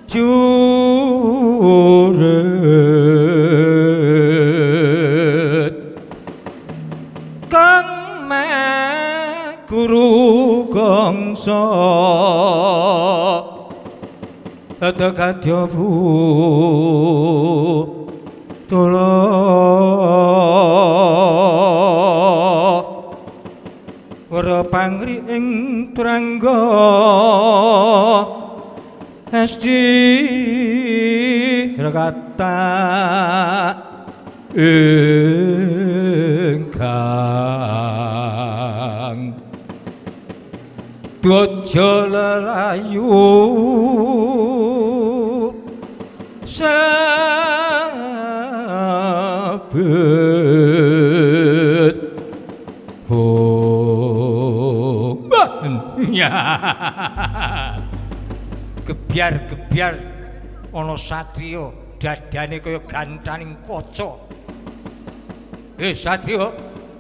juret kang guru gongso ada kadya bu tolo ora pangri ing trangga esti rakata ingkang bojo lelayu sabet gebyar-gebyar ana satriya dadane kaya gantaning kaca. Satriya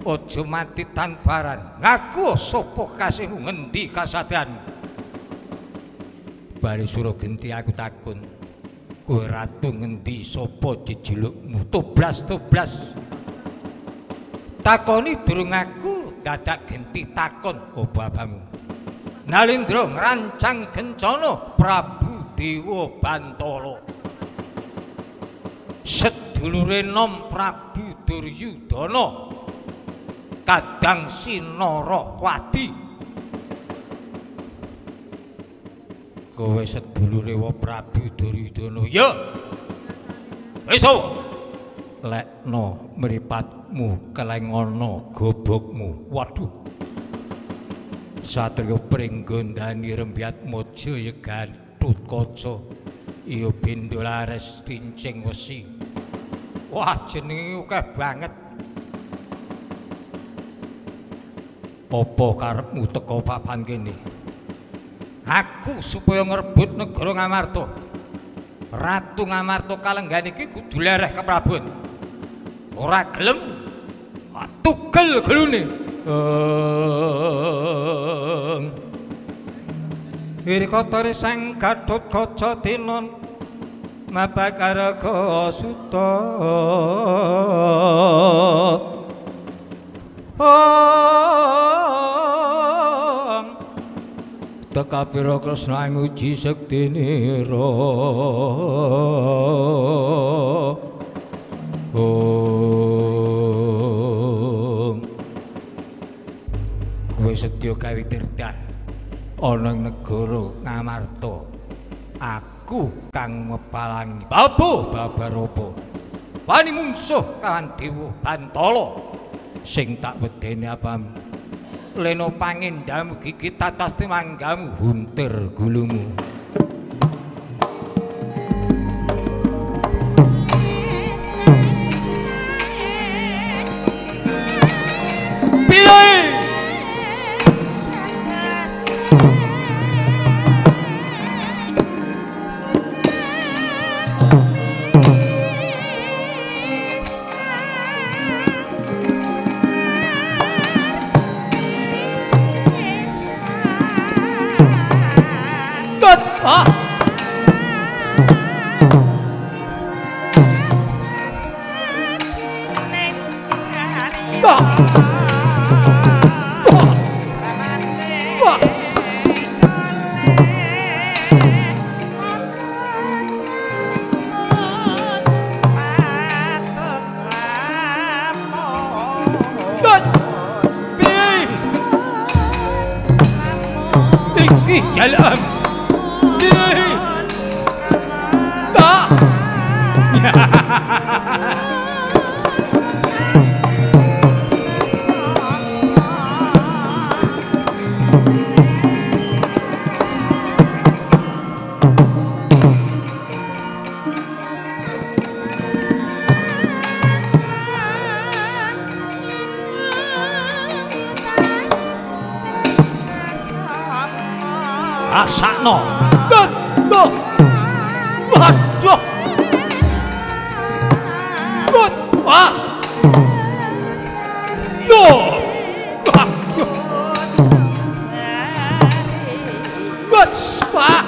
aja mati tanparan. Ngaku sapa kasihmu ngendi kasatriyan? Bari Suragenti aku takun. Kowe ratu ngendi sapa jejulukmu? Toblas. Takoni durung aku dadak genti takon bapamu. Nalindra ngrancang kencana Prabu Dewa Bantala. Sedulure nom Prabu Duryudana kadang Sinarawati. Kowe sedulure Prabu Duryudana. Ya. Wis lekno mripatmu kelengana gobokmu. Waduh. Satriya pringgondani rembyat mojo ya Gatotkaca iya Bendolares Rincing Wesi. Wah jenenge akeh banget. Apa karepmu teka papan kene? Aku supaya ngrebut negara Ngamarta. Ratu Ngamarta kalenggan iki kudu lereh keprabon. Ora gelem tugel gelune. Irikatare sang Gatotkaca tinon mapakaraga suta tekapira Kresna nguji sektinira kowe sedya gawe tirta ana negara Ngamarta. Aku kang mepalangi babarapa wani mungsuh kawan Dewa Bantala sing tak wedeni apamu leno pangendamu gigit tatas timanggamu huntir gulumu. Jalan. Asakno. Waduh. Wah. Loh. Wah.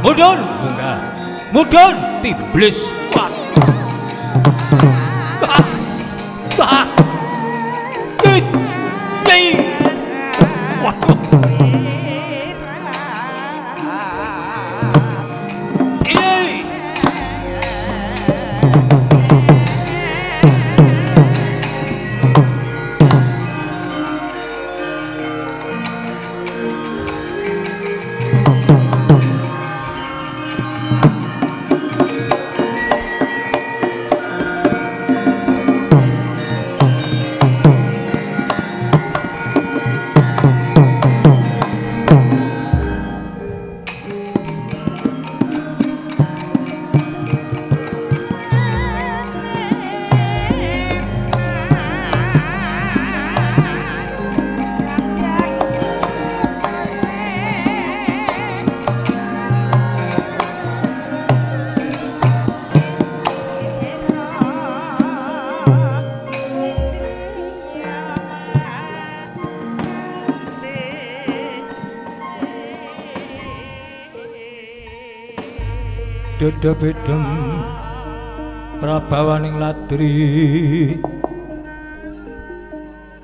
Mudun, bunga. Mudun, tiblis. Dedebedem prabawaning ladri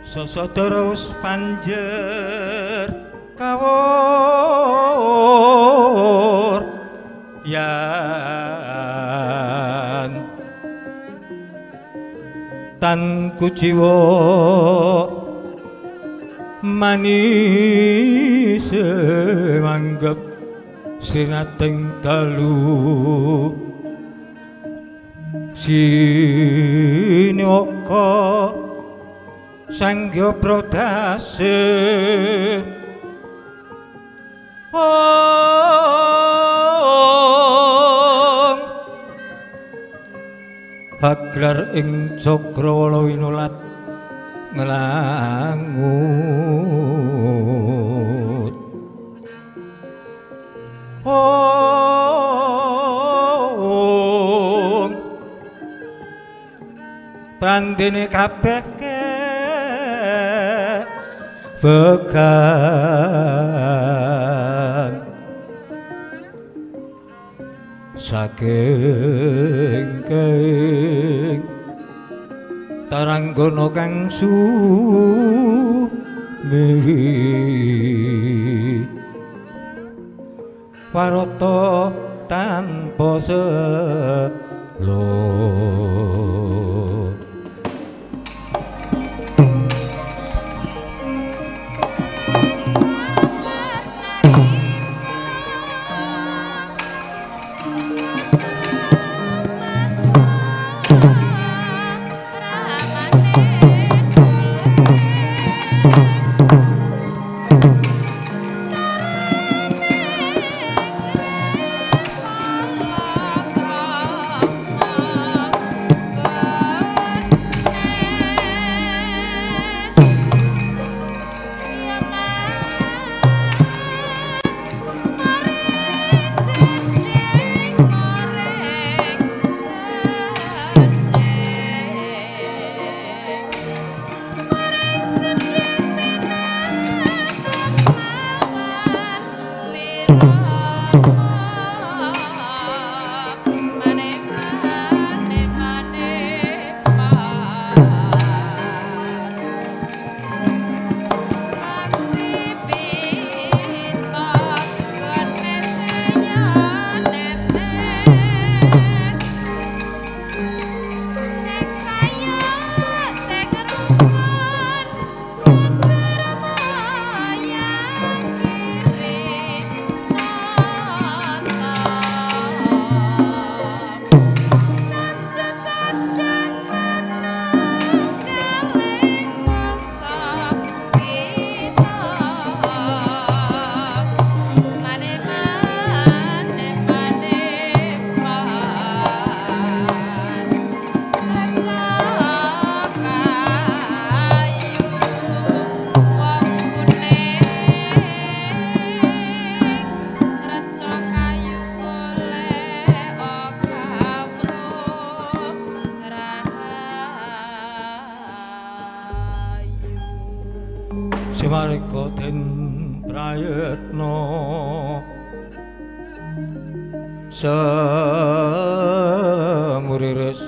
sasadara wis panjer kawur yan tan kuciwa manis manggep sinating dalu sinewaka sangya prodase om aglar ing Cakrawala winulat nglangut om prandene kabeh bekan saking keng taranggana kang sumewi warata tanpa selo Simarika den prayetna samuriris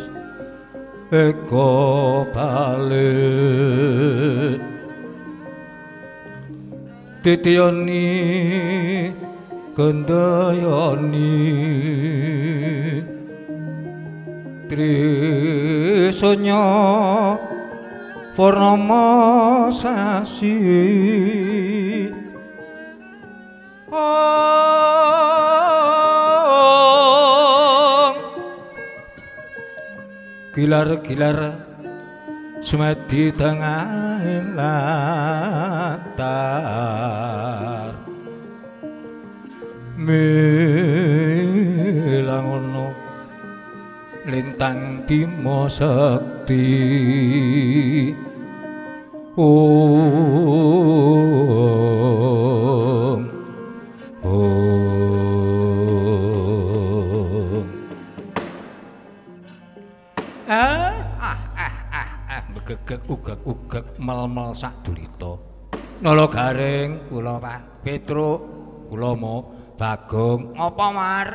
eko balik titiyani gendayani trisanya purnama sasi gilar-gilar semedi tengahing latar milangono lintang Bima Sekti begegek ugek-ugek mel-mel sak dulita nala garing kula Pak Petruk kula mo Bagong ngapa Mar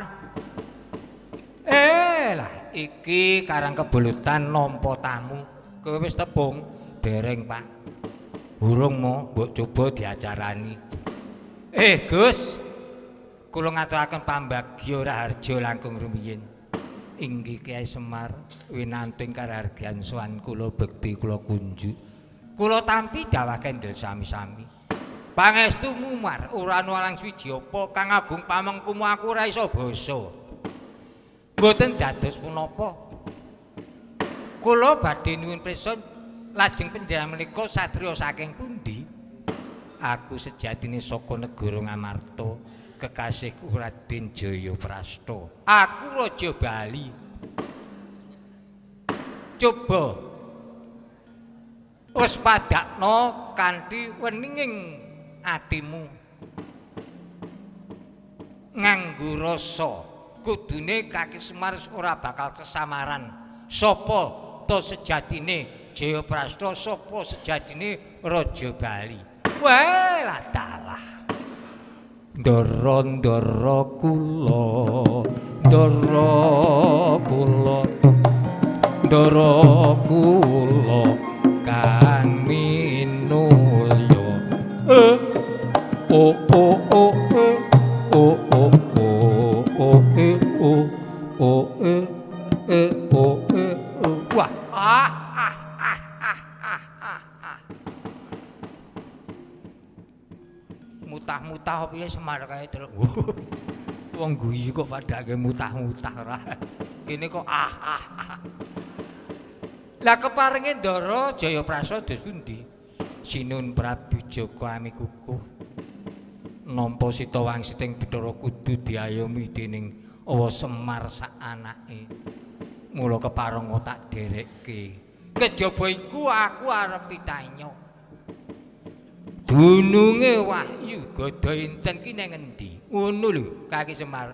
lah iki karang kebulutan nampa tamu kowe wis tepung dereng Pak burung mo mbok coba diacarani Gus kula ngaturaken pambagya raharja langkung rumiyin inggih Kyai Semar winanting karhargyan sowan kula bekti kula kunjuk kula tampi dawah kendel sami-sami pangestu Mumar ora ana walang swiji apa kang agung pamengkumu aku ora iso basa mboten dados punapa kula badhe nuwun prisa lajeng panjenengan menika satriya saking pundi aku sejatine saka negara Ngamarta kekasihku Raden Jayaprasta aku Raja Bali coba wis padakno kanthi weninging atimu nganggo rasa kudune Kaki Semar ora bakal kesamaran sapa to sejatine Jayaprasta sapa sejatine Raja Bali wah lah dalah ndara kula kang minulya wah mutah-mutah piye Semar kae terus wong guyu kok padake mutah-mutah ora kene kok lah keparinge Ndara Jayaprasa dos pundi Sinun Prabu Jaka Amikukuh nampa sita wangsiting Bathara Kudu diayomi dening Awa Semar sak anake mula keparenga tak derekke kejaba iku aku arep pitanyo dununge Wahyu Gada Inten ki nang endi ngono lho Kaki Semar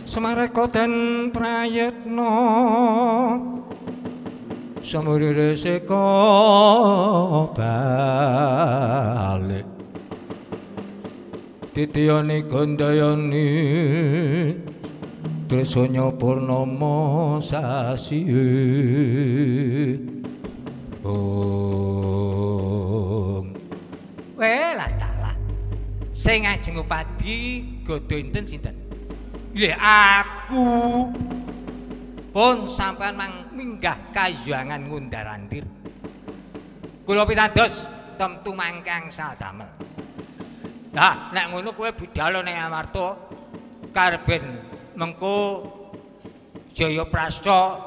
Semareka den prayetna samurire seka balik titiyane gandayani tresanya purnama sasi lah dalah sing ngajeng upadi Gada Inten sinten ya aku pun sampean mang minggah kayuangan Ngundarandir kula pitados temtu mangke angsal damel nah nek ngono kowe budhal ning Amarta karben mengko Jayaprasta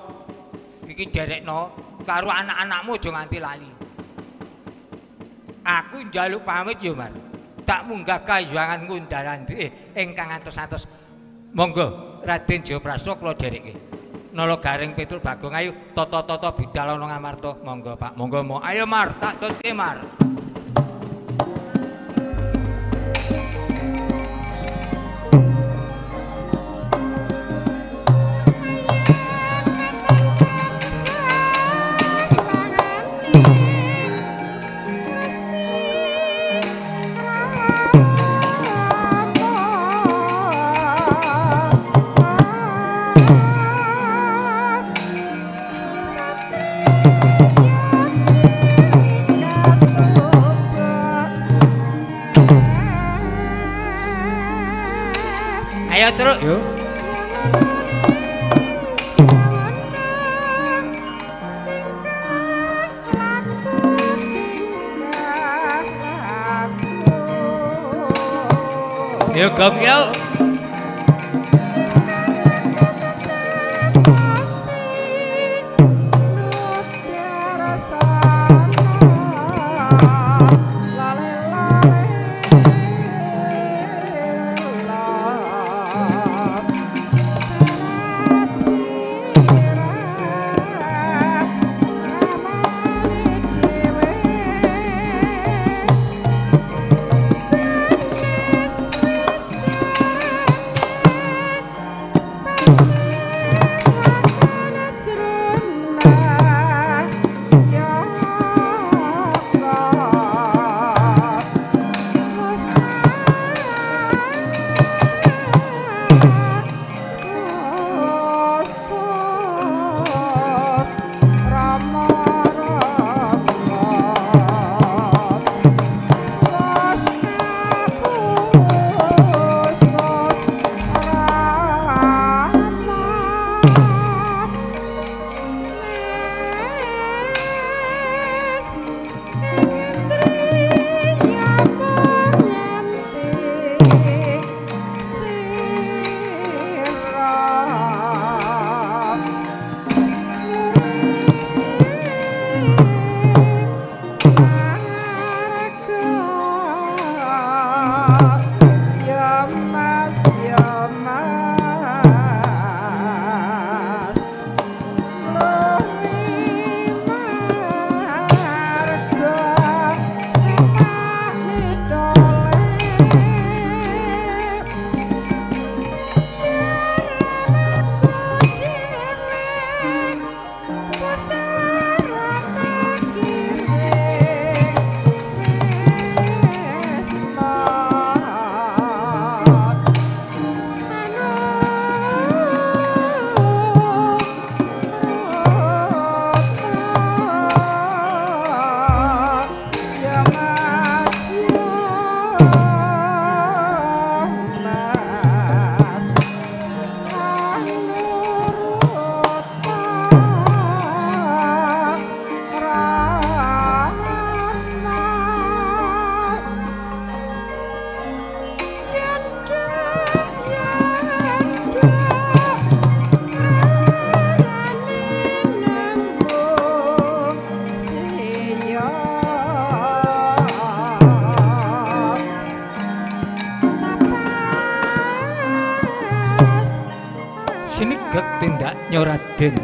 iki derekno karo anak-anakmu aja nganti lali aku njaluk pamit ya Mar tak munggah kayuangan Ngundarandir ingkang antos-antos monggo Raden Jayaprasta kula dherekke nala garing Petruk Bagong ayo tata-tata budal ana Ngamarta monggo Pak monggo mo ayo Mar tak tutke Mar Truk yo. Yo gong yo. Sinigek tindak Nyoraden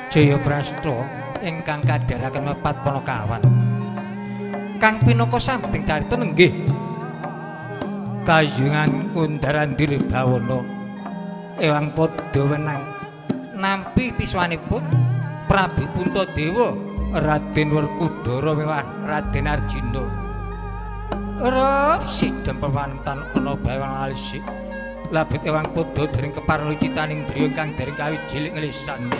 Jayaprasta ingkang kadharaken mepat Panakawan. Kang pinaka samping carita nenggih Kayungan Kundarandir Bawana ewang padha wenang nampi piswanipun Prabu Puntadewa Raden Werkudara miwah Raden Arjuna. Rep sidhem pamantan ana bawang alisik labet ewang padha dereng keparlucitaning driya kang dereng kawit cilik ngelisan.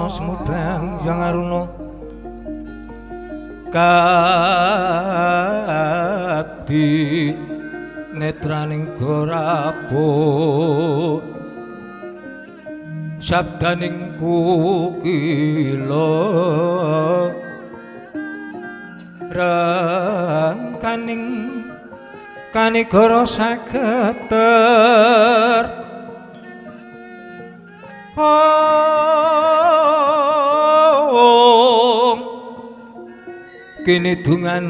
Semubang yang aruno kadi netraning gorabut sabdaning kukila rangkaning kanigara sageter kini dungan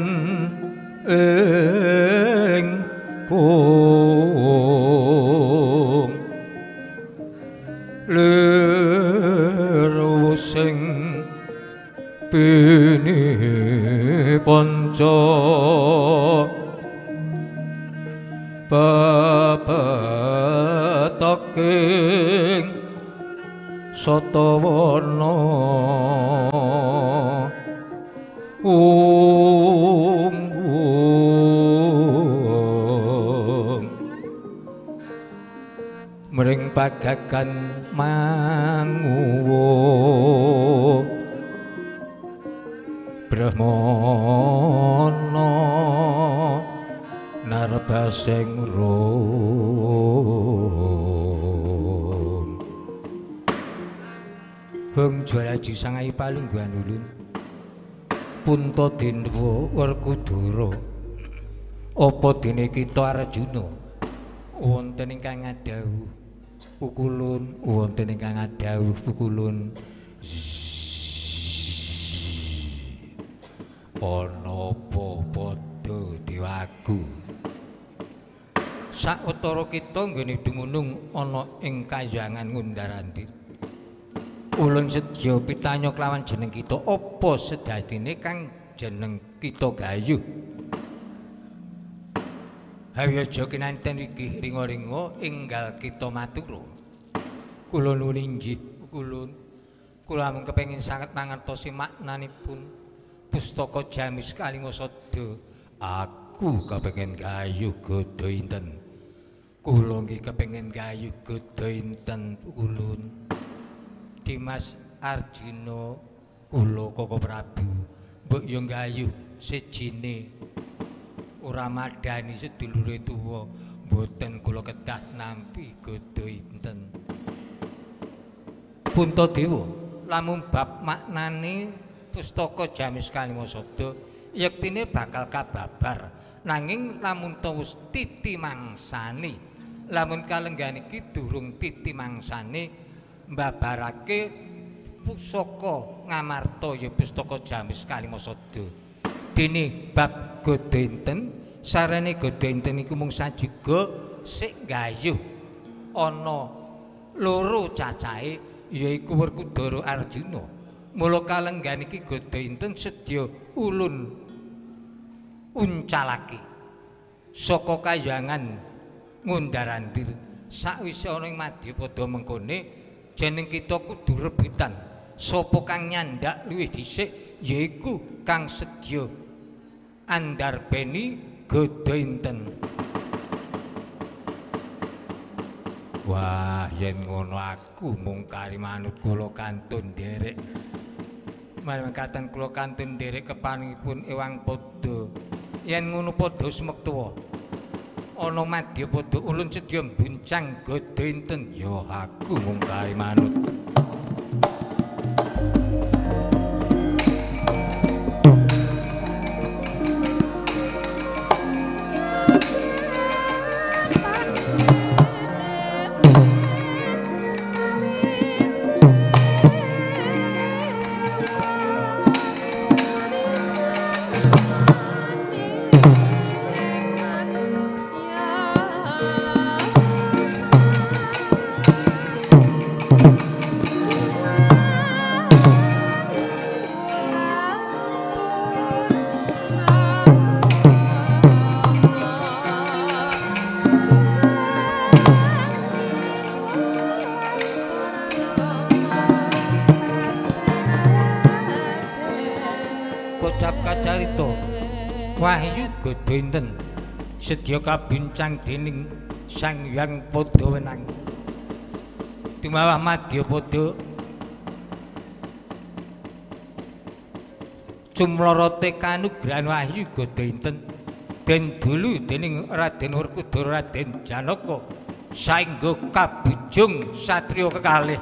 ing kung lero sing bini panca babataking satawana mring pagagan manguwu Brahmana narbasing rum hung jwaraji sangai palungguhan ulun punta denwa Werkudara apa dene kita Arjuna wonten ingkang ngadhawuh pukulun wonten ingkang ngadhawuh pukulun ana apa padha dewaku sawetara kita nggone dumunung ana ing Kahyangan Ngundarandir ulun sedya pitanya kelawan jeneng kita apa sedadine kang jeneng kita gayuh hayaja kinanten iki ringa-ringa enggal kita matura kula nuwun inggih kula mung kepengin sanget mangertosi maknanipun pustaka Jamis Kalimasada aku kepengin gayuh godha inten kula nggih kepengin gayuh godha inten ulun Dimas Arjuna kula Koko Prabu mbok yo gayuh sejine ora madani sedulure tuwa mboten kula kedah nampi godha inten Puntadewa lamun bab maknane pustaka Jamis Kalimasada yektine bakal kababar nanging lamun wis titi mangsane lamun kalenggan iki durung titi mangsane mbabarake pusaka ngamarta ya pustaka Jamis Kalimasada dene bab godha enten sarane godha enten iku mung sajiga sik gayuh ana loro cacahe yaiku Werkudara Arjuna mula kalenggan iki godha enten sedya ulun uncalake saka Kahyangan Ngundarandir sakwise ana ing Madyapada mengkone jeneng kita kudu rebutan sapa kang nyandak luwih dhisik yaiku kang sedya andarbeni godha enten. Wah yen ngono aku mung kari manut kula kantun nderek mangkatan kula kantun nderek kepanipun Ewang Pada yen ngono padha semekta ana Madyapada ulun sedya mbuncang godha enten ya aku mung kari manut. Wahyu godha enten sedya kabincang dening Sang Hyang Padawenang tumawah Madyapada cumlorote kanugrahan wahyu godha enten den dulu dening Raden Werkudara Raden Janaka saengga kabujung satriya kekalih.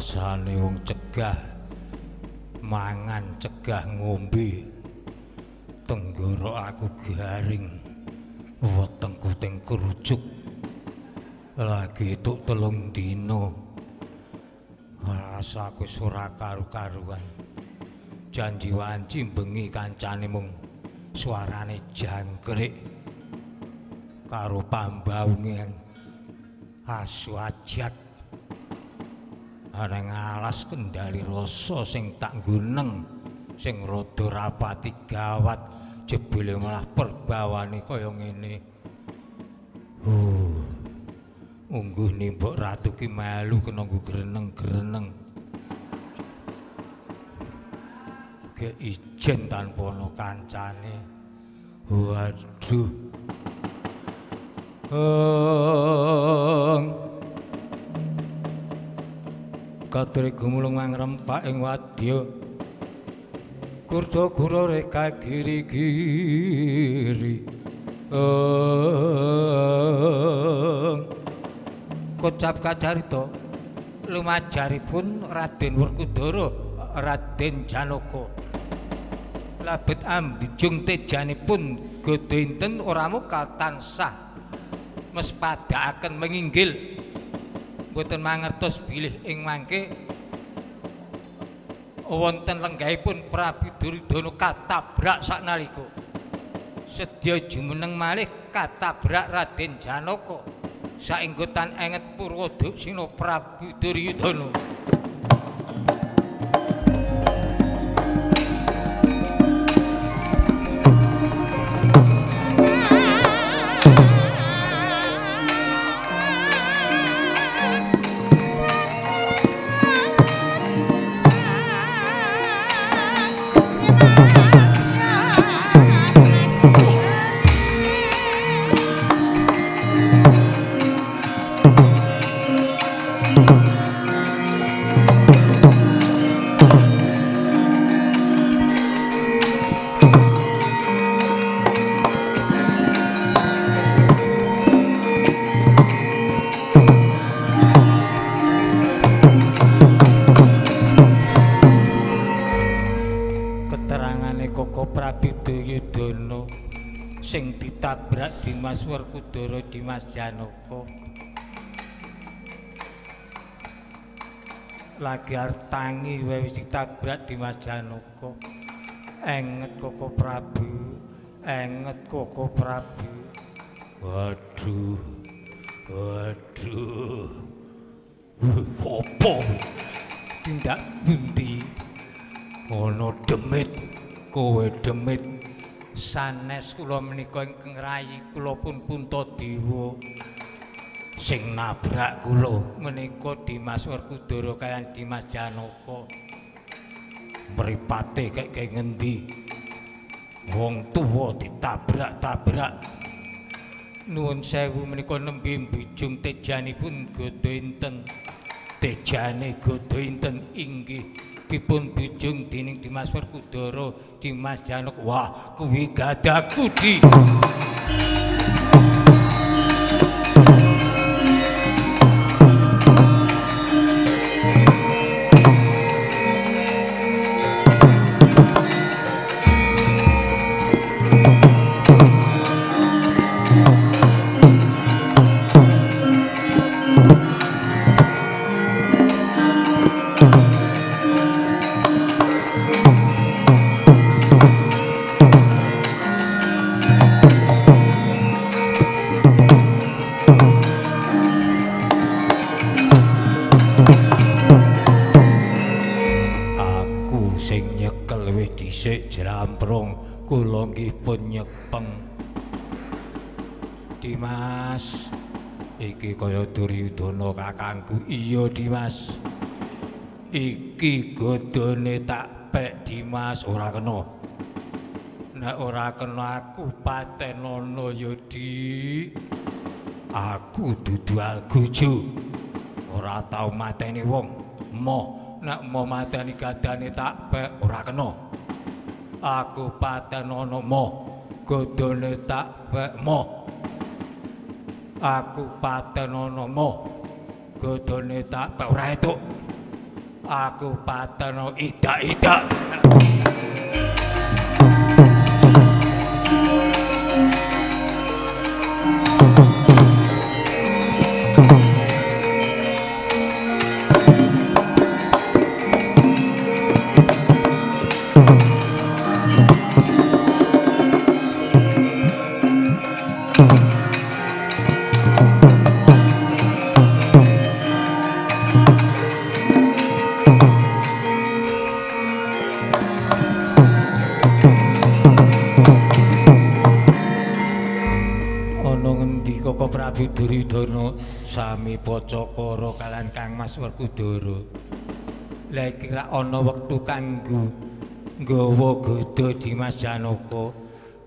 rasane wong cegah mangan cegah ngombe tenggoro aku garing wetengku teng kerucuk lagi itu 3 dino asaku ora karu-karuan janji wanci bengi kancane mung suarane jangkrik karo pambaunge asu ajat ana ngalas kendali rasa sing tak guneng sing rada rapati gawat jebule malah perbawane kaya ngene ungguh nimbok ratu ki melu kena nggo greneng-greneng ke ijen tanpa ana kancane waduh kature gumulung mangrempak ing wadya kurda gura reka giri-giri kocap kacarita lumajaripun Raden Werkudara Raden Janaka labet ambijung tejanipun godho inten ora mukal tansah mespadakaken menginggil mboten mangertos bilih ing mangke wonten lenggahipun Prabu Duryudana katabrak saknalika sedya jumeneng malih katabrak Raden Janaka saenggotan enget Purwadaksina Prabu Duryudana sing ditabrak Dimas Werkudara Dimas Janaka lagi artangi wis ditabrak Dimas Janaka enget Koko Prabu enget Koko Prabu waduh opo tindak pundi ana demit kowe demit sanes kula menika ingkang rayi kula pun Puntadewa sing nabrak kula menika Dimas Werkudara kaliyan Dimas Janaka mripate kaya ngendi wong tuwa ditabrak-tabrak nuwun sewu menika nembe mbujung tejanipun godho inten tejane godho inten inggih dipun bujung dening Dimas Werkudara Dimas Janaka wah kuwi gadah kudi jramprong kula nggih pun nyepeng Dimas iki kaya Duryudana kakangku iya Dimas iki godhone tak pek Dimas ora kena nek ora kena aku patenono ya Di aku dudu algojo ora tau mateni wong moh nek mau mateni gadane tak pek ora kena aku patenono moh godhone tak pek moh aku patenono moh godhone tak pek ora etuk Aku pateno idak-idak. Koko Prabu Duryudana sami Pacakara kalan Kangmas Werkudara. Lah iki ra ana wektu kanggo nggawa gada Dimas Janaka.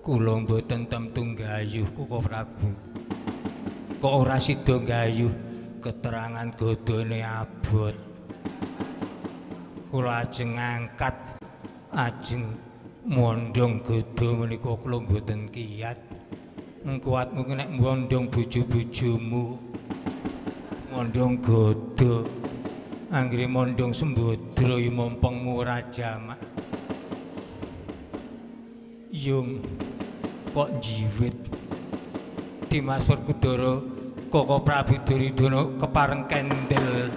Kula mboten temtu nggayuh Koko Prabu. Kok ora sida nggayuh keterangan gadane abot. Kula ajeng ngangkat ajeng mondhong gada menika kula mboten kiyat. Kuatmu nek mondhong bojo-bojomu mondhong gada anggere mondhong sembadra mumpung ora jamak yung kok jiwit Dimas Werkudara Koko Prabu Duryudana kepareng kendel.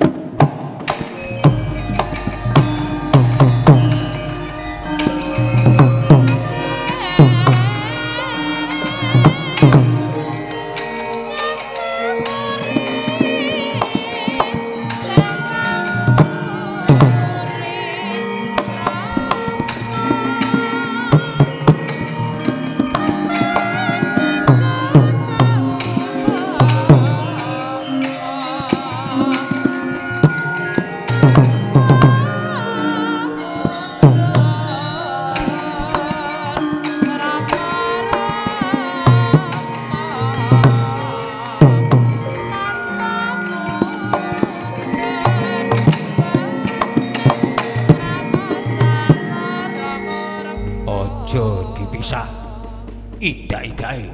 Idak-idake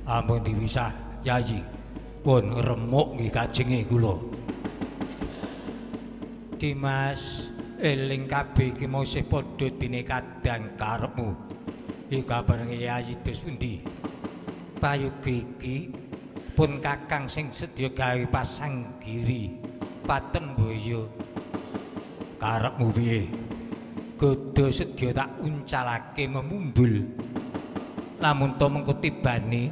ampun dipisah Yayi pun remuk nggih kajenge kula. Dimas eling kabeh iki mau isih padha dene kadang karepmu. Iki kabareng Yayi dos pundi? Payuga iki pun kakang sing sedya gawe pasanggiri Patemboyo. Karepmu piye? Gada sedya tak uncalake memumbul. Lamun to mengko tibane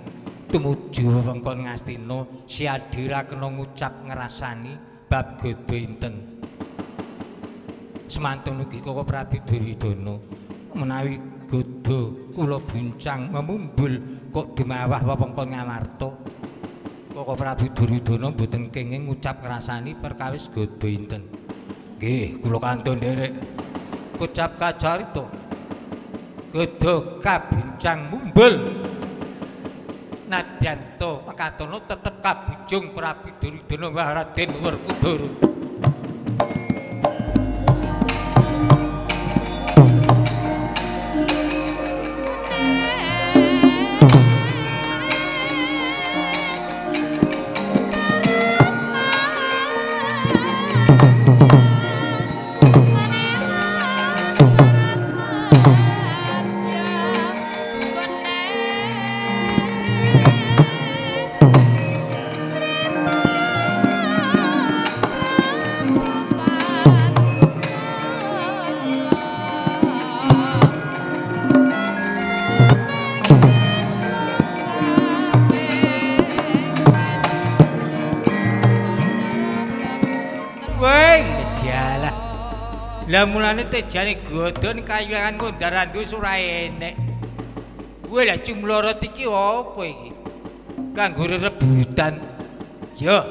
tumuju wewengkon Ngastina, si Adira kena ngucap ngrasani bab gada enten. Semantun ugi Koko Prabu Duryudana menawi gada kula buncang memumbul kok dimawah wewengkon Ngamarta. Koko Prabu Duryudana mboten kenging ngucap ngrasani perkawis gada enten. Nggih, kula kantun nderek. Kucap kacarita gada kabincang mumbul nadyan to makatono tetep kabujung Prabu Duryudana Raden Werkudara. Lah mulane tejane godhon kayangan kondaran wis ora enek. Kowe lah cumlorot iki apa iki? Kanggo rebutan. Ya.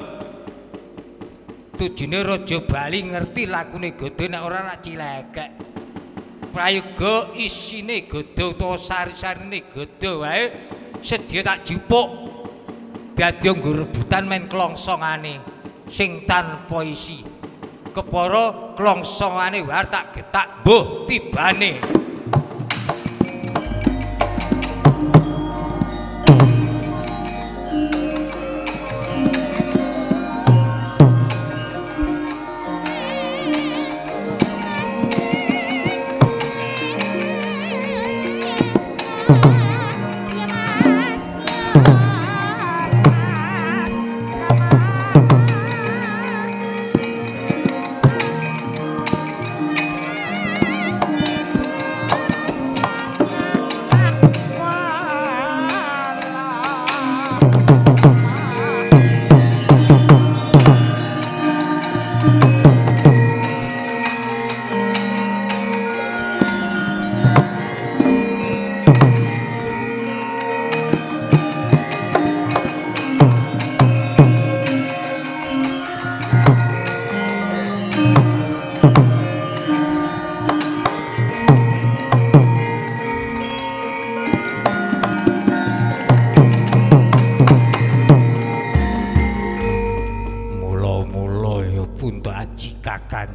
Tujune Raja Bali ngerti lakune godhon nek ora rak cilekek. Prayoga isine godhon utawa sari-sarine godhon wae sedya tak jupuk. Dadi nggo rebutan men klongsongane sing tanpa isi. Kepara klongsongane war tak getak mbuh tibane.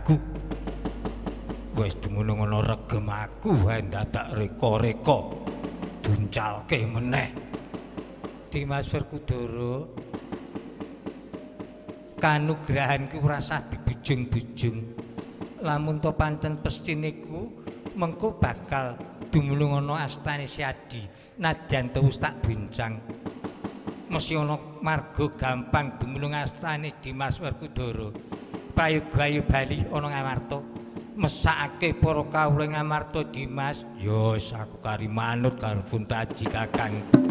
lagu. Wis dumunung ana regem aku wae dadak reka-reka duncalke meneh. Dimas Werkudara, kanugrahanku ora usah dibujung-bujung. Lamun to pancen pestiniku mengko bakal dumunung ana astane Siadi. Najan to wis tak bincang. Mesti ana marga gampang dumunung astane Dimas Werkudara. Prayoga ayo bali ana Ngamarta. Mesakake para kawula Ngamarta Dimas. Ya wis aku kari manut karo Puntaji kakangku.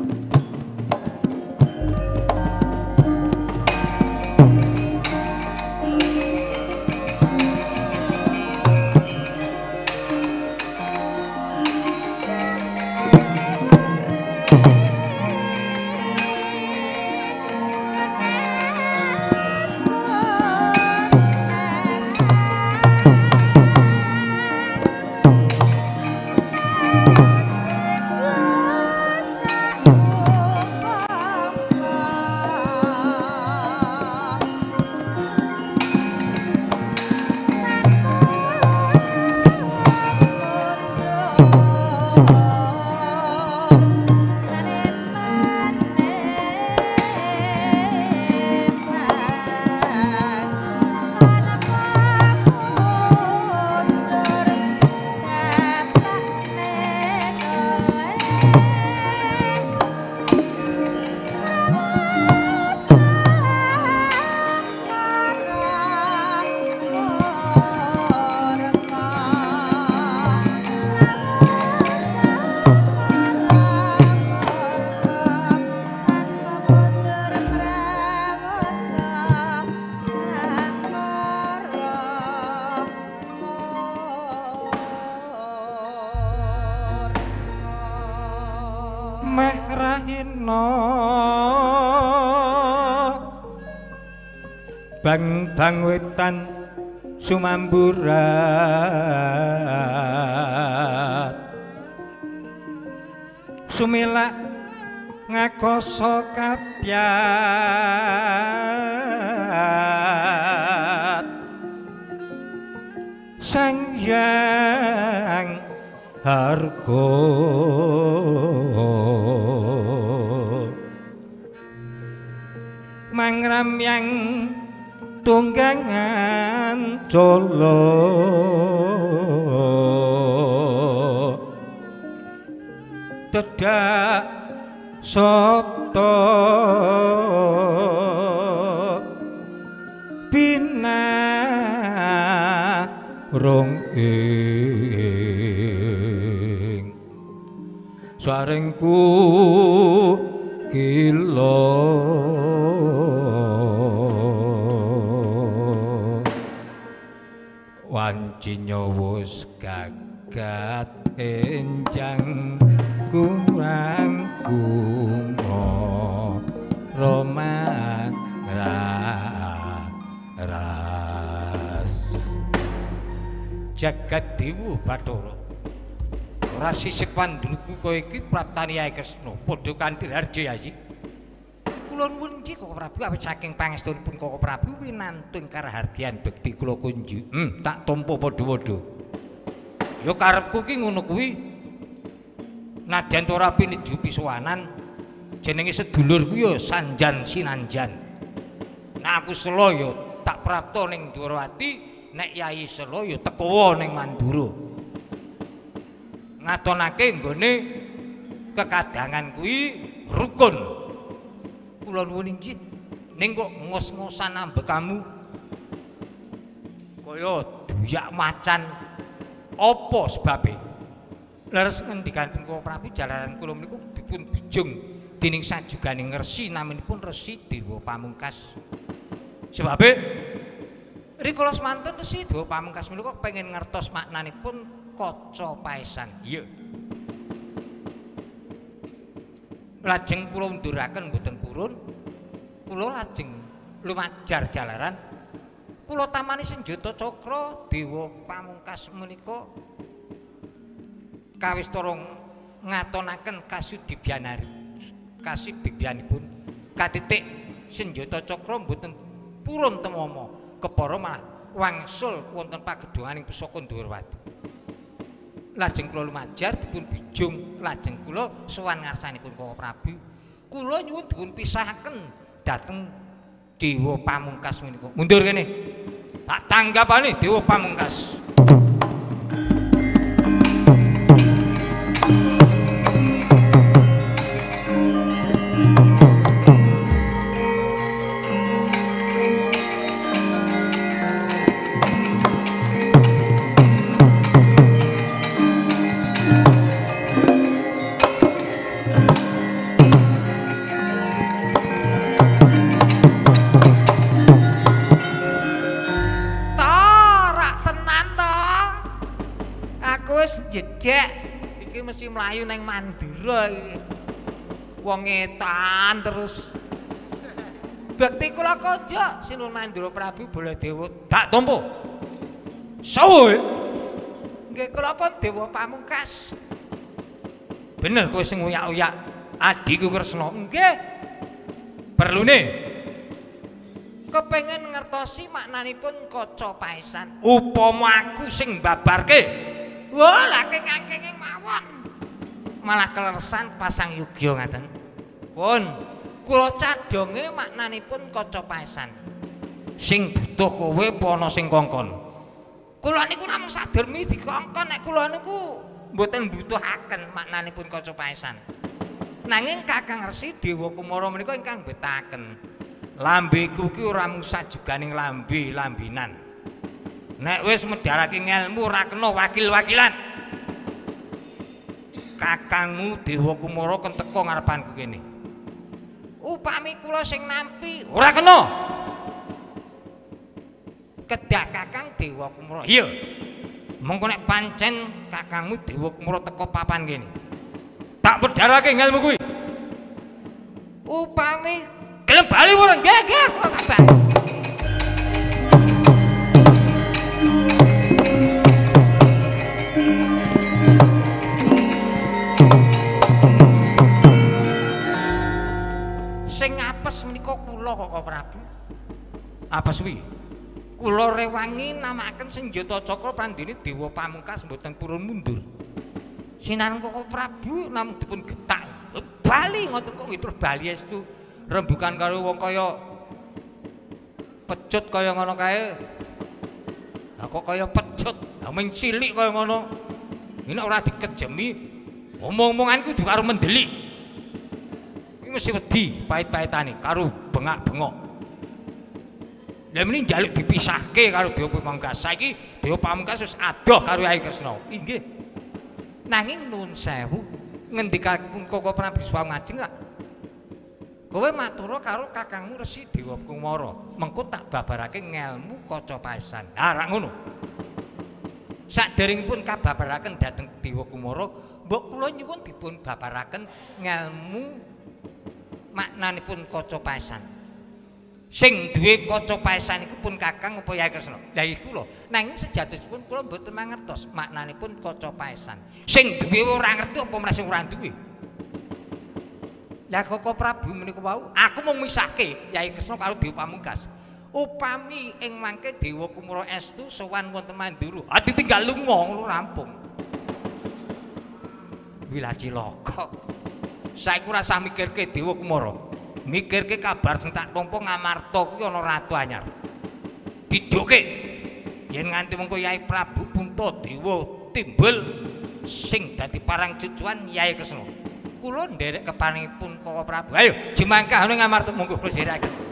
Bang wetan sumamburat sumilak ngakoso kapyat sang hyang harga mangramyang tunggangan colo tedak soto bina rong ing saringku kilo wanci nyawus gagat enjang kurang kumo roman ras jagat dewa Bathara ora sisik pandulku kowe iki praptani Hyai Kresna padha kanthi harja ya sih. Kula nuwun nggih Koko Prabu awit saking pangestunipun Koko Prabu winantun karahargyan bekti kula kunjuk. Tak tampa padha-padha. Ya karepku ki ngono kuwi. Nadyan ora pinuju pisuwanan jenenge sedulur ku ya sanjan sinanjan. Nah aku selo ya tak prapta ning Dwarawati, nek Yai selo ya teko ning Mandura. Ngatonake nggone kekadangan kuwi rukun. Kula nuwun inggih ning kok ngos-ngosan ambekamu kaya duyak macan apa sebabe leres ngendikanipun Koko Prabu jalaran kula menika dipun bujung dening sajuganing Resi naminipun Resi Dewa Pamungkas sebabe rikala semanten Resi Dewa Pamungkas menika pengen ngertos maknanipun kaca paesan. Iya. Lajeng kula nduraken mboten purun. Kula lajeng lumajar jalaran kula tamani senjata cakra Dewa Pamungkas menika kawis torong ngatonaken kasudibyanipun katitik senjata cakra mboten purun temama kepara malah wangsul wonten pagedhonganing pusaka Ndhuwurwati. Lajeng kula lumajar dipun bijung, lajeng kula sowan ngarsanipun Koko Prabu. Kula nyuwun dipun pisahaken dhateng Dewa Pamungkas menika. Mundur kene. Tak tanggapane Dewa Pamungkas. Jedek iki mesti mlayu nang Mandura iki. Wong etan terus. Bekti kula kaja Sinuwun Mandura Prabu Baladewa dak tampa. Sawuh. Nggih kula pun Dewa Pamungkas. Bener kowe sing uyak-uyak adiku Kresna. Nggih. Perlune kepengin ngertosi maknanipun kaca paesan. Upama aku sing mbabarke wah, laki ngangking mawon. Malah keleresan pasang yugya ngaten. Pun kula cadonge maknanipun kaca paesan. Sing butuh kowe apa ana sing kongkon? Kula niku namung sadermi dikongkon nek kula niku mboten butuhaken maknanipun kaca paesan. Nanging Kakang Resi Dewa Kumara menika ingkang betahaken. Lambeku ki ora mung sajuganing lambe-lambinan. Nek wis medharake ngelmu ora kena wakil-wakilan. Kakangmu Dewa Kumara kenteka ngarepanku kene. Upami kula sing nampi ora kena. Kedah Kakang Dewa Kumara. Iya. Mengko nek pancen kakangmu Dewa Kumara teka papan kene. Tak medharake ngelmu kuwi. Upami gelem bali ora nggih kula kabar. Apes menika kula Koko Prabu. Apes kuwi? Kula rewangi namaken senjata cakra pandene Dewa Pamungkas mboten purun mundur. Sinan Koko Prabu namung dipun getak. Bali ngoten kok nggih terus bali estu rembugan karo wong kaya pecut kaya ngono kae. Lah kok kaya pecut, lah ming cilik kaya ngono. Ini ora dikejemi omong-omonganku kudu karo mendelik. Mesti wedi pahit-pahitane karo bengak-bengok. Lah meni njaluk dipisahke karo Dewa Pamungkas. Saiki Dewa Pamungkas wis adoh karo Kyai Kresna. Inggih. Nanging nuwun sewu ngendikapun Koko Prabu Swamajeng lak. Kowe matura karo kakangmu Resi Dewa Kumara. Mengko tak babarake ngelmu kaca paesan. Ha rak ngono. Saderengipun kababaraken dhateng Dewa Kumara, mbok kula nyuwun dipun babaraken ngelmu maknanipun kaca paesan. Sing duwe kaca paesan iku pun Kakang apa Kyai Kresna. Lah iku lho, nanging sejatosipun kula mboten mangertos maknanipun kaca paesan. Sing duwe ora ngerti apa meneh sing ora duwe. Lah Koko Prabu menika wau, aku mung misahke Kyai Kresna karo Dewa Pamungkas. Upami ing mangke Dewa Kumara estu sowan wonten Mandura, ditinggal lunga ngono rampung. Wilacilaka. Saiki ora usah mikirke Dewa Kumara. Mikirke kabar sing tak tampa Ngamarta kuwi ana ratu anyar. Diduke yen nganti mengko Kyai Prabu Puntadewa timbul sing dadi parang cucuan Kyai Kresna. Kula nderek kepanipun Koko Prabu. Ayo jemangkah ning Ngamarta monggo kula jeraken.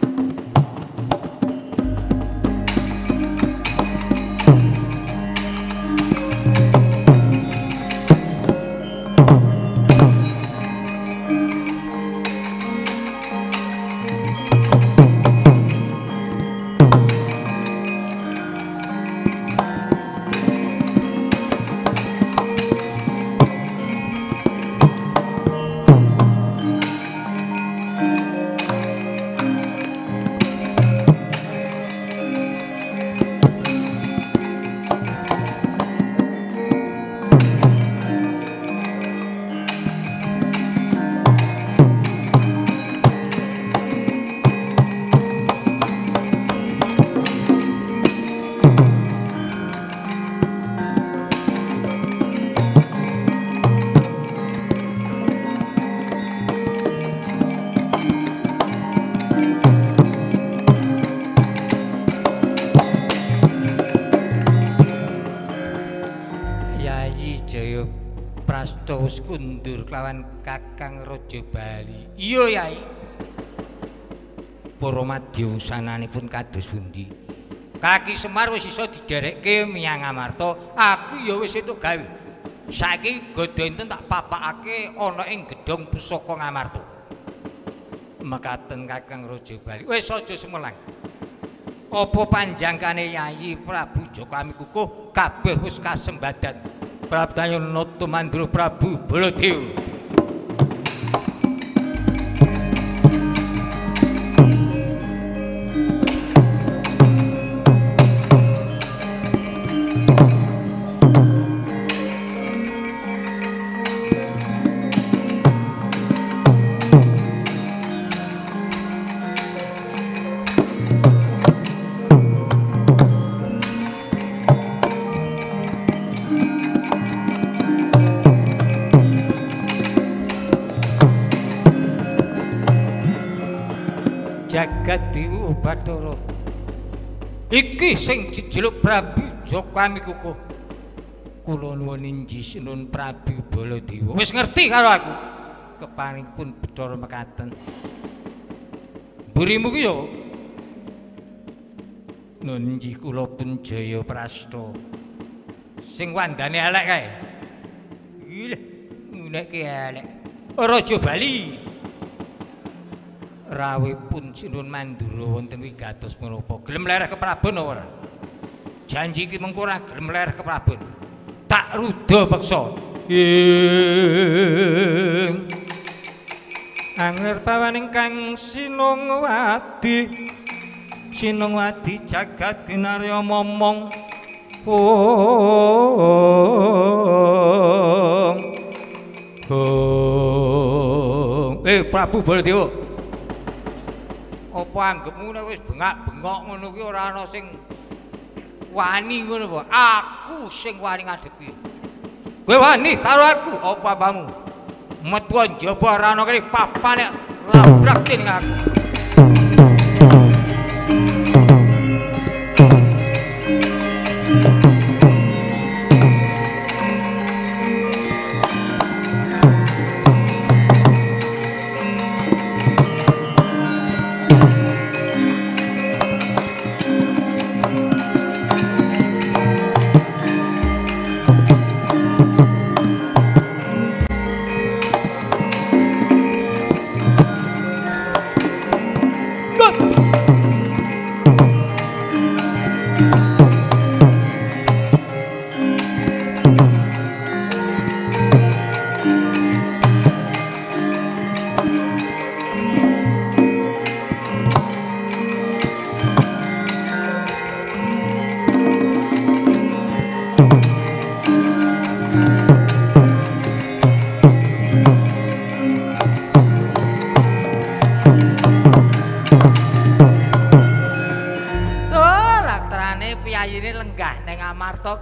Prasto wis kundur kelawan Kakang Raja Bali. Iya Yai. Para madya sananipun kados pundi? Kaki Semar wis iso diderekke menyang Amarta, aku ya wis entuk gawe. Saiki godho enten tak papakake ana ing gedhong pusaka Ngamarta. Mekaten Kakang Raja Bali. Wis aja semelang. Apa panjangkane Yayi Prabu Jaka Amikukuh kabeh wis kasembadan. Praptayana tumandura Prabu Baladewa. Jagat Dewa Bathara iki sing dijeluk Prabu Jaka Amikukuh. Kula nuwun inggih Sinun Prabu Baladewa. Wis ngerti karo aku. Kepanipun Bathara mekaten. Mburimu ki yo nuwun inggih kula pun Jaya Prasta. Sing wandane elek kae. Ileh, nek ki elek. Raja Bali. Rawuhipun Sinun Mandura wonten wigatos menapa gelem lereh keprabon ora? Janji iki mengko ora gelem lereh keprabon. Tak rudha peksa. Angger pawaning kang Sinungwadi. Sinungwadi jagat kinarya momong. Prabu Baladewa. Apa anggepmu nek wis bengak-bengok ngono ki ora ana sing wani ngono apa? Aku sing wani ngadepi. Kowe wani karo aku apa apamu? Metu njaba ora ana kene papane labrak ning aku.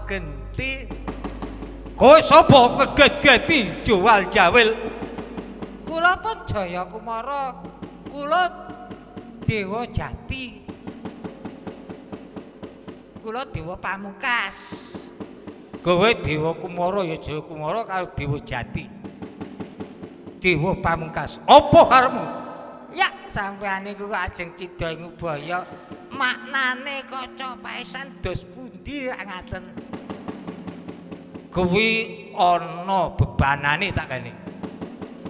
Genti kowe sapa ngeget-geti jual jawil? Kula pun Jaya Kumara, kula Dewa Jati, kula Dewa Pamungkas. Kowe Dewa Kumara ya Jaya Kumara karo Dewa Jati, Dewa Pamungkas. Apa karemu? Ya sampeyan niku ajeng cida ngubaya maknane kaca paesan dos pundi ngaten. Kuwi ana bebanane tak kene.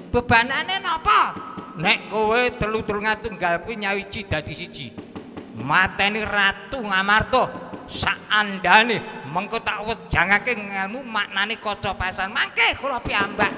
Bebanane napa? Nek kowe telu-telungan tunggal kuwi nyawiji dadi siji. Mateni Ratu Ngamarta saandane mengko tak wejangake ngelmu maknane kaca paesan. Mangke kula piyambak.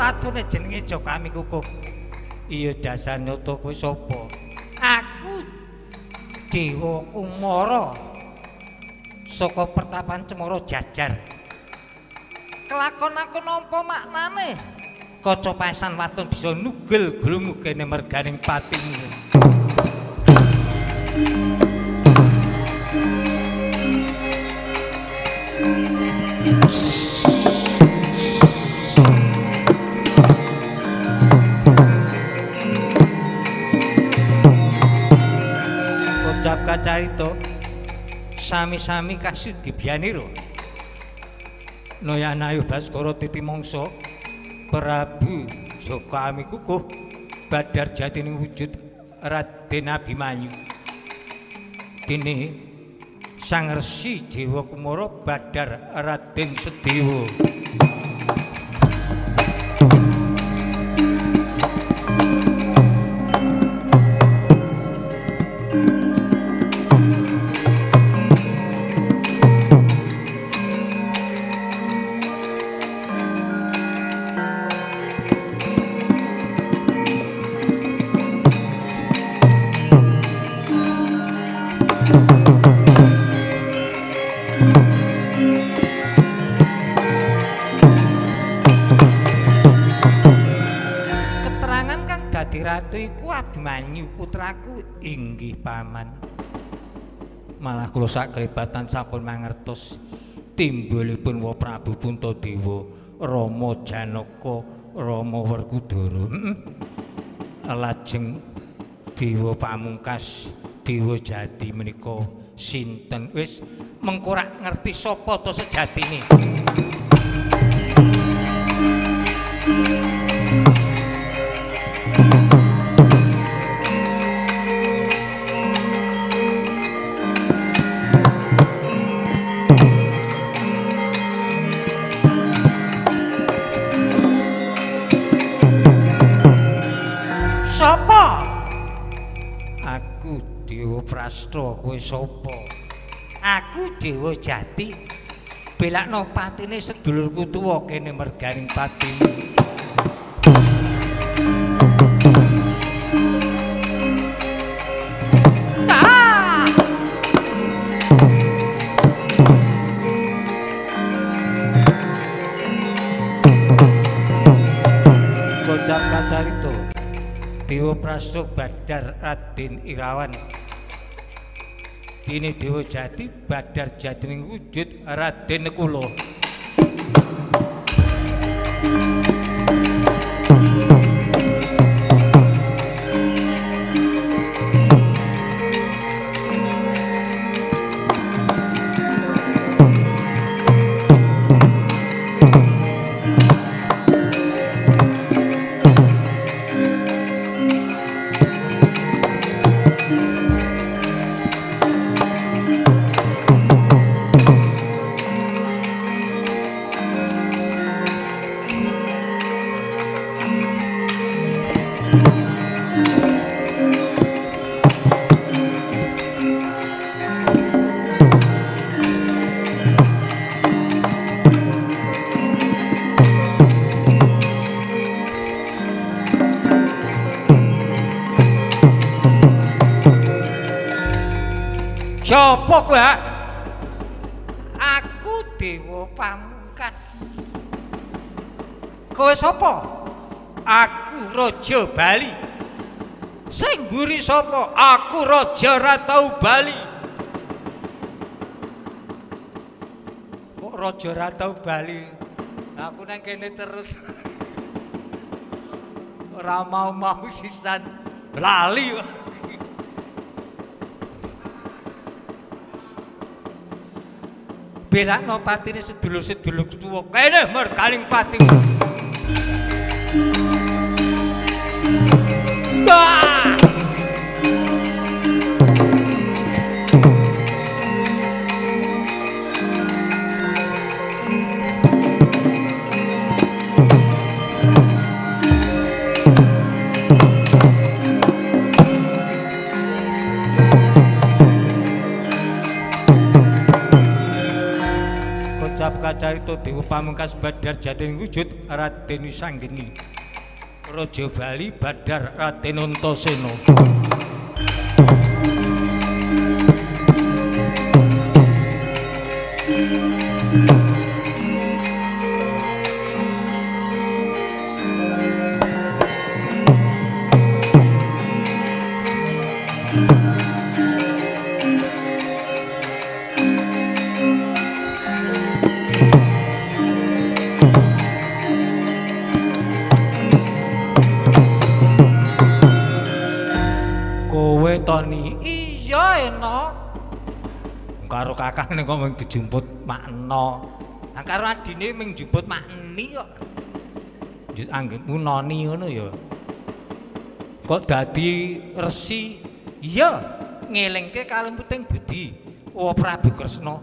watune jenenge Jokami Kukuh. Iya dasar nyoto kowe sapa? Aku Dewa Kumara saka pertapan Cemara Jajar. Kelakon aku nampa maknane? Kaca paesan watun bisa nugel glumugene merganing patimu. Ucap kacarita sami-sami kasudi biyanira Nayanayu Baskara Titi Mangsa Prabu Jokami Kukuh badhar jatining wujud Raden Abimanyu dene Sang Resi Dewa Kumara badhar Raden Sedewa. Ratu iku Abimanyu putraku inggih paman. Malah kula sak krebatan sampun mangertos timbulipun Wa Prabu Puntadewa, Rama Janaka, Rama Werkudara. Lajeng Dewa Pamungkas, Dewa Jati menika sinten? Wis mengko rak ngerti sapa to sejatine. Sapa? Aku Dewa Prasta, kowe sapa? Aku Dewa Jati. Belakno patine sedulurku tuwa kene merganing patimu. Kocap kacarita Dewa Prasta badhar Raden Irawan dene Dewa Jati badhar jatining wujud Raden Kula. Sapa kowe? Aku Dewa Pamungkas. Kowe sapa? Aku Raja Bali. Sing mburi sapa? Aku Raja Ratau Bali. Kok Raja Ratau Bali? Aku nang kene terus. Ora mau sisan lali. Belakno patine sedulur-sedulur tuwa kene mergaling patimu. Kocap kacarita Dewa Pamungkas Badar Jatin wujud Raden Wisanggeni Raja Bali Badar Raden Antasena. Tony iya enak karo kakane kok mung dijemput makna karo adine mung njemput makni kok anggepmu noni ngono ya kok dadi resi iya ngelingke kalemputing budi Prabu Kresna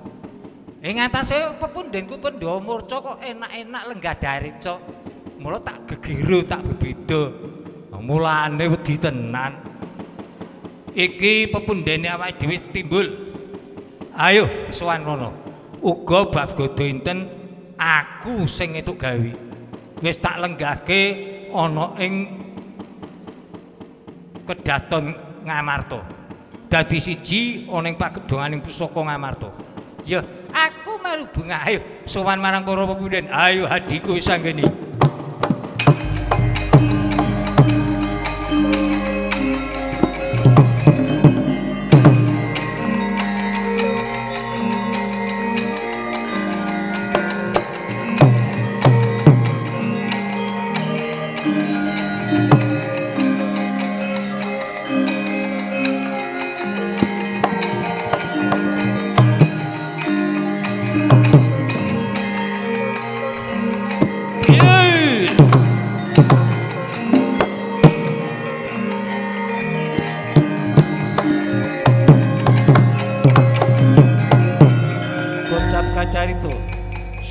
ing atase pepundhenku Pandhawa Murca kok enak-enak lenggah darica mula tak gegero tak bebeda mulane wedi tenan iki pepundhene awake dhewe timbul. Ayo sowan rono. Uga bab godo inten aku sing entuk gawe. Wis tak lenggahke ana ing Kedaton Ngamarta. Dadi siji ana ing pagedonganing pusaka Ngamarta. Ya, aku melu bungah. Ayo sowan marang para pepundhen. Ayo hadiku Wisanggeni.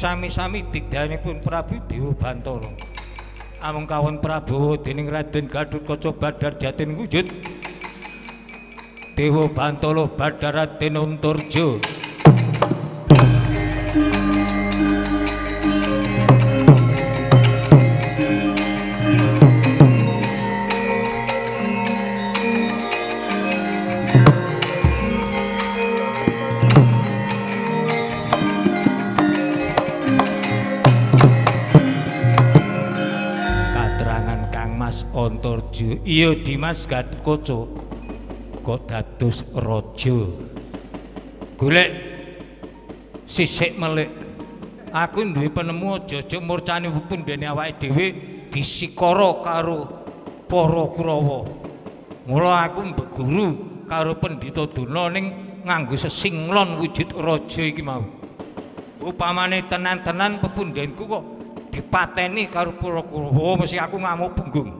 Sami-sami digdayanipun Prabu Dewa Bantara amung kawon Prabowo dening Raden Gatotkaca Badar Jatin wujud Dewa Bantara Badar Raden Antarja Antarja iya Dimas Gatotkaca kok dados raja golek sisik melik aku duwe penemu aja murcane pepundhene awake dhewe disikara karo para Kurawa mula aku mbeguru karo Pendhita Duna ning nganggo sesinglon wujud raja iki mau upamane tenan-tenan pepundhenku kok dipateni karo para Kurawa mesti aku ngamuk punggung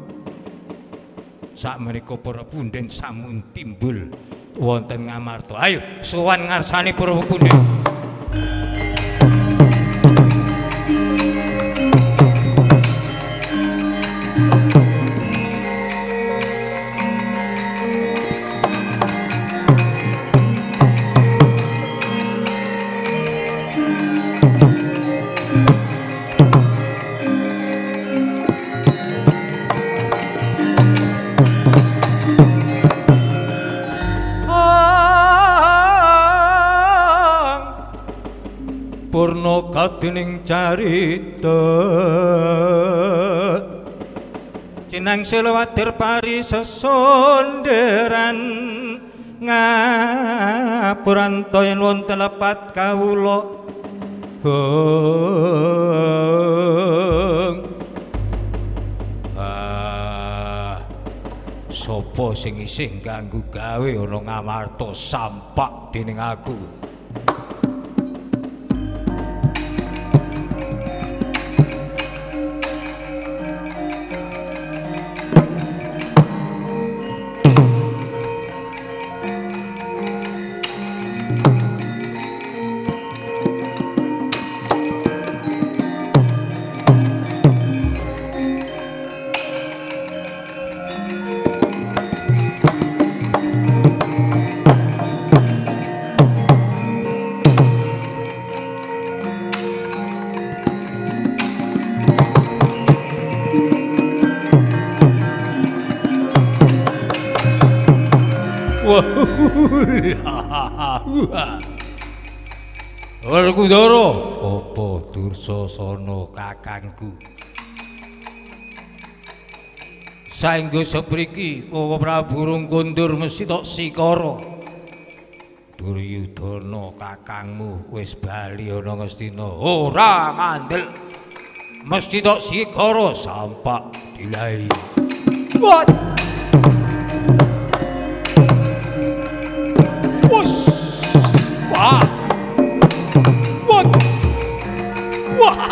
sakmenika para pundhen sampun timbul wonten Ngamarta. Ayo sowan ngarsane para pundhen. Purna kadining carita Cinang Selawadir pari sesonderan ngapuranta yen wonten lepat kawula sapa sing isih ganggu gawe ana Ngamarta sampak dening aku Werkudara, apa Dursasana kakangku? Saengga sepriki Koko Prabu urung kondur mesti tok sikara. Duryudana kakangmu wis bali ana Ngastina. Ora ngandel. Mesti tok sikara sampak dilahi. What? Wus. Wah. What? Wah.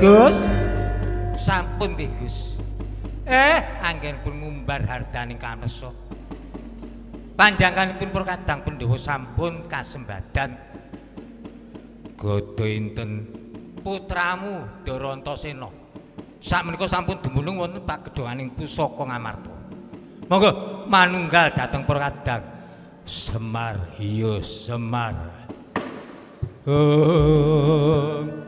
Gus, sampun nggih Gus. Anggenipun ngumbar hardaning kamesa. Panjangkanipun Kadang Pandhawa sampun kasembadan. Godha inten putramu Darantasena. Sakmenika sampun dumunung wonten pagedhoaning pusaka Ngamarta. Monggo manunggal dhateng Kadang. Semar iya Semar. Oh